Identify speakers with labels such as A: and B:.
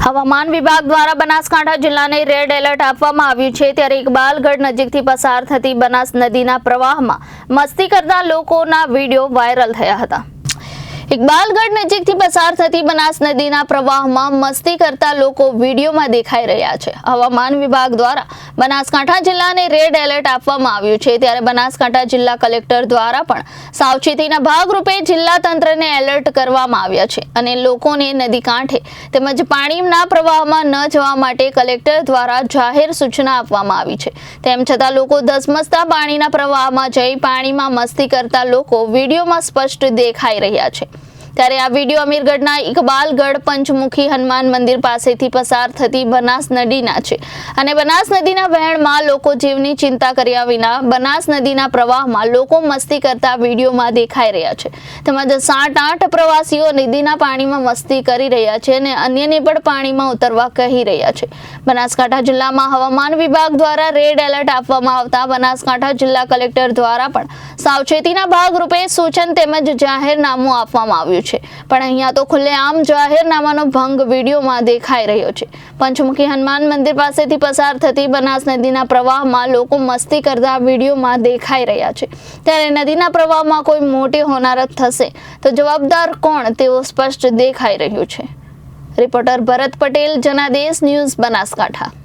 A: હવામાન વિભાગ દ્વારા બનાસકાંઠા જિલ્લાને રેડ એલર્ટ આપવામાં આવ્યું છે ત્યારે ઇકબાલગઢ નજીકથી પસાર થતી બનાસ નદીના પ્રવાહમાં મસ્તી કરતા લોકોના વિડીયો વાયરલ થયા હતા। ઇકબાલગઢ નજીકથી પસાર થતી બનાસ નદીના પ્રવાહમાં મસ્તી કરતા લોકો વિડીયોમાં દેખાઈ રહ્યા છે। હવામાન વિભાગ દ્વારા બનાસકાંઠા જિલ્લાને રેડ એલર્ટ આપવામાં આવ્યું છે ત્યારે બનાસકાંઠા જિલ્લા કલેક્ટર દ્વારા પણ સાવચેતીના ભાગરૂપે જિલ્લા તંત્રને એલર્ટ કરવામાં આવ્યા છે અને લોકોને નદી કાંઠે તેમજ પાણીના પ્રવાહમાં ન જવા માટે કલેક્ટર દ્વારા જાહેર સૂચના આપવામાં આવી છે। તેમ છતાં લોકો ધસમસતા પાણીના પ્રવાહમાં જઈ પાણીમાં મસ્તી કરતા લોકો વિડીયોમાં સ્પષ્ટ દેખાઈ રહ્યા છે। ત્યારે આ વિડીયો અમીરગઢના ઇકબાલગઢ પંચમુખી હનુમાન મંદિર પાસેથી પસાર થતી બનાસ નદીના છે અને બનાસ નદીના વહેણમાં લોકો જીવની ચિંતા કર્યા વિના બનાસ નદીના પ્રવાહમાં લોકો મસ્તી કરતા વિડીયોમાં દેખાઈ રહ્યા છે। તેમજ 7-8 પ્રવાસીઓ નદીના પાણીમાં મસ્તી કરી રહ્યા છે અને અન્યને પણ પાણીમાં ઉતરવા કહી રહ્યા છે। બનાસકાંઠા જિલ્લામાં હવામાન વિભાગ દ્વારા રેડ એલર્ટ આપવામાં આવતા બનાસકાંઠા જિલ્લા કલેક્ટર દ્વારા પણ સાવચેતીના ભાગરૂપે સૂચન તેમજ જાહેરનામું આપવામાં આવ્યું છે પણ અહીંયા તો ખુલ્લેઆમ જાહેરનામાનો ભંગ વિડીયોમાં દેખાઈ રહ્યો છે। પંચમુખી હનુમાન મંદિર પાસેથી પસાર થતી બનાસ નદીના પ્રવાહમાં લોકો મસ્તી કરતા વિડીયોમાં દેખાઈ રહ્યા છે ત્યારે નદીના પ્રવાહમાં કોઈ મોટી હોનારત થશે તો જવાબદાર કોણ તેવું સ્પષ્ટ દેખાઈ રહ્યું છે। રિપોર્ટર ભરત પટેલ, જનાદેશ ન્યૂઝ, બનાસકાંઠા।